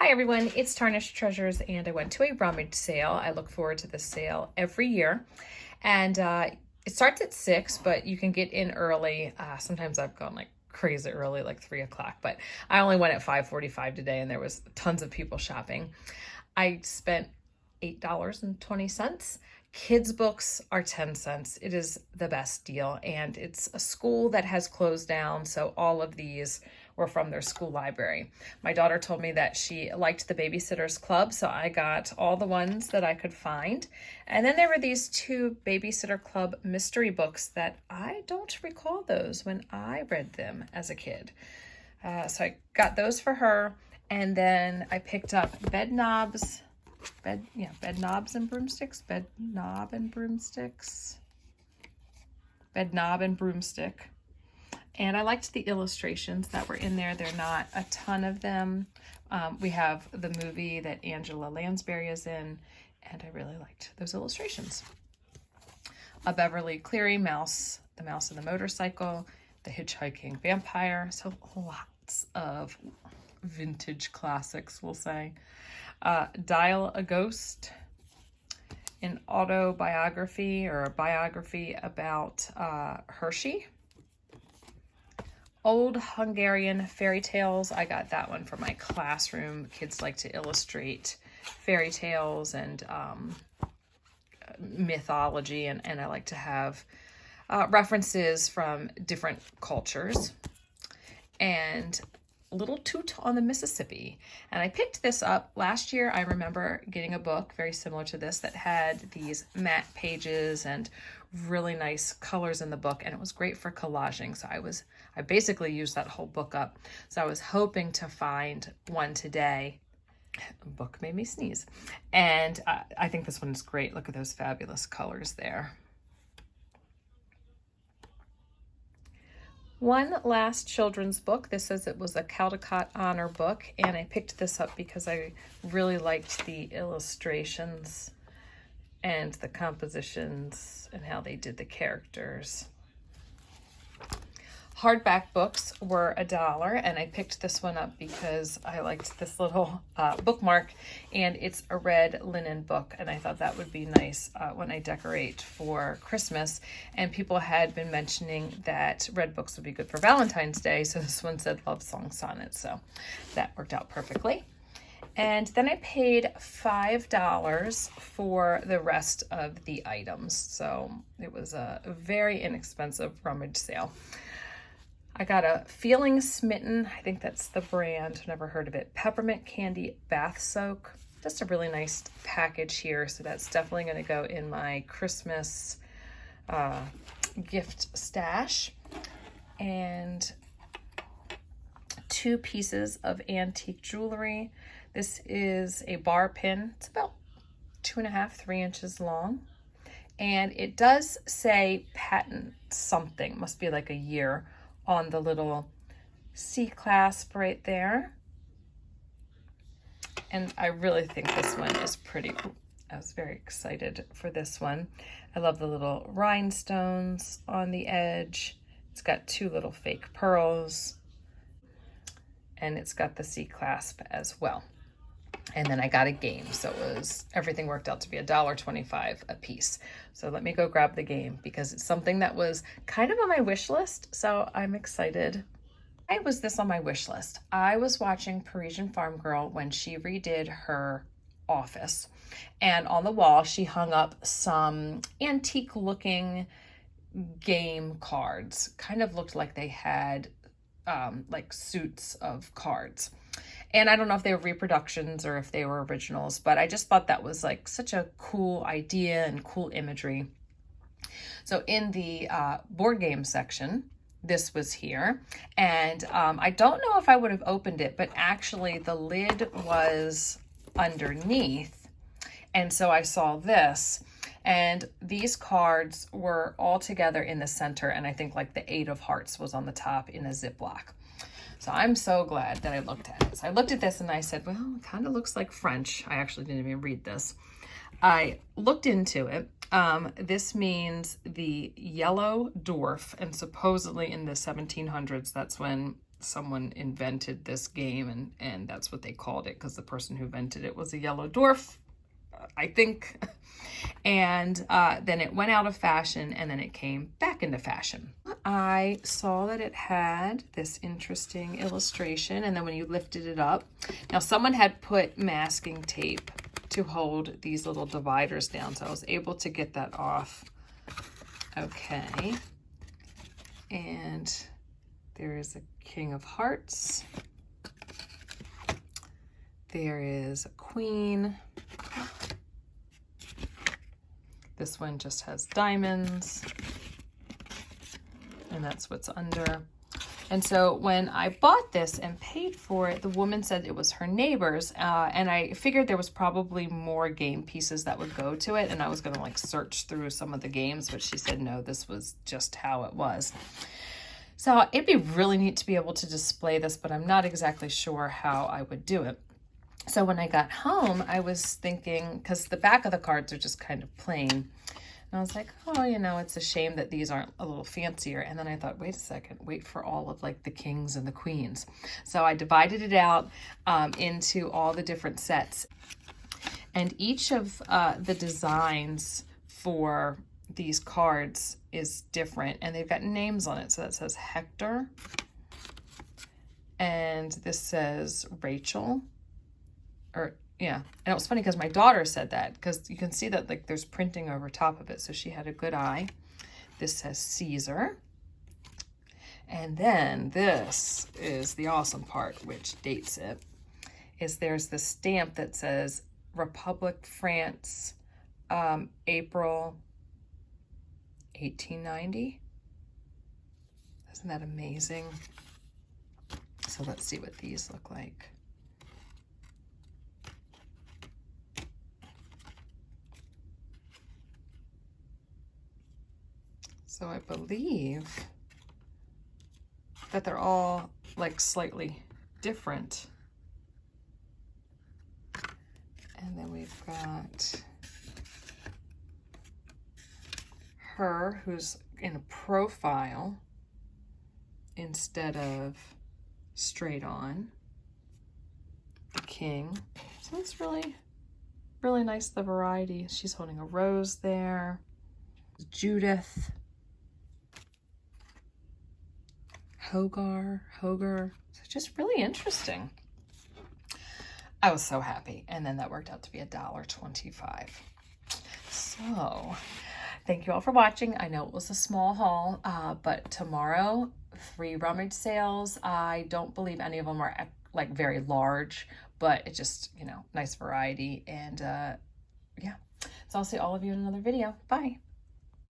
Hi everyone, it's Tarnished Treasures and I went to a rummage sale. I look forward to this sale every year. And it starts at 6, but you can get in early. Sometimes I've gone like crazy early, like 3 o'clock, but I only went at 5:45 today and there was tons of people shopping. I spent $8.20. Kids books are 10 cents. It is the best deal. And it's a school that has closed down. So all of these were from their school library. My daughter told me that she liked the Babysitters Club. So I got all the ones that I could find. And then there were these 2 Babysitter Club mystery books that I don't recall those when I read them as a kid. So I got those for her. And then I picked up bed knobs and broomsticks, bed knob and broomstick. And I liked the illustrations that were in there. There are not a ton of them. We have the movie that Angela Lansbury is in, and I really liked those illustrations. A Beverly Cleary mouse, the mouse and the motorcycle, the hitchhiking vampire. So lots of vintage classics, we'll say. Dial a Ghost, an autobiography or a biography about Hershey. Old Hungarian fairy tales. I got that one for my classroom. Kids like to illustrate fairy tales and mythology, and I like to have references from different cultures. And Little Toot on the Mississippi. And I picked this up last year. I remember getting a book very similar to this that had these matte pages and really nice colors in the book, and it was great for collaging. So I basically used that whole book up. So I was hoping to find one today. The book made me sneeze. And I think this one is great. Look at those fabulous colors there. One last children's book. This says it was a Caldecott Honor book, and I picked this up because I really liked the illustrations and the compositions and how they did the characters. Hardback books were $1, and I picked this one up because I liked this little bookmark, and it's a red linen book, and I thought that would be nice when I decorate for Christmas. And people had been mentioning that red books would be good for Valentine's Day, so this one said Love Song Sonnet, so that worked out perfectly. And then I paid $5 for the rest of the items, so it was a very inexpensive rummage sale. I got a Feeling Smitten, I think that's the brand, never heard of it, peppermint candy bath soak. Just a really nice package here, so that's definitely going to go in my Christmas gift stash. And 2 pieces of antique jewelry. This is a bar pin. It's about 2.5, 3 inches long. And it does say patent something, must be like a year, on the little C clasp right there. And I really think this one is pretty cool. I was very excited for this one. I love the little rhinestones on the edge. It's got 2 little fake pearls, and it's got the C clasp as well. And then I got a game, so everything worked out to be $1.25 a piece. So let me go grab the game because it's something that was kind of on my wish list, so I'm excited. Why was this on my wish list? I was watching Parisian Farm Girl when she redid her office, and on the wall she hung up some antique looking game cards. Kind of looked like they had like suits of cards. And I don't know if they were reproductions or if they were originals, but I just thought that was like such a cool idea and cool imagery. So in the board game section, this was here. And I don't know if I would have opened it, but actually the lid was underneath. And so I saw this. And these cards were all together in the center. And I think like the 8 of hearts was on the top in a Ziploc. So I'm so glad that I looked at it. So I looked at this and I said, well, it kind of looks like French. I actually didn't even read this. I looked into it. This means the yellow dwarf, and supposedly in the 1700s, that's when someone invented this game, and that's what they called it, because the person who invented it was a yellow dwarf, I think. And then it went out of fashion, and then it came back into fashion. I saw that it had this interesting illustration, and then when you lifted it up, now someone had put masking tape to hold these little dividers down, so I was able to get that off. Okay. And there is a King of Hearts. There is a Queen. This one just has diamonds, and that's what's under. And so when I bought this and paid for it, the woman said it was her neighbor's, and I figured there was probably more game pieces that would go to it, and I was gonna like search through some of the games, but she said no, this was just how it was. So it'd be really neat to be able to display this, but I'm not exactly sure how I would do it. So when I got home, I was thinking, because the back of the cards are just kind of plain, and I was like, oh, you know, it's a shame that these aren't a little fancier. And then I thought, wait a second, wait for all of like the kings and the queens. So I divided it out into all the different sets. And each of the designs for these cards is different, and they've got names on it. So that says Hector, and this says Rachel. Or, yeah, and it was funny because my daughter said that, because you can see that like there's printing over top of it, so she had a good eye. This says Caesar. And then this is the awesome part, which dates it, is there's the stamp that says Republic France, April 1890. Isn't that amazing? So let's see what these look like. So I believe that they're all like slightly different. And then we've got her, who's in a profile instead of straight on. The king. So it's really, really nice, the variety. She's holding a rose there. Judith. Hogar. So just really interesting. I was so happy. And then that worked out to be $1.25. So thank you all for watching. I know it was a small haul, but tomorrow, 3 Rummage sales. I don't believe any of them are like very large, but it's just, you know, nice variety. And yeah, so I'll see all of you in another video. Bye.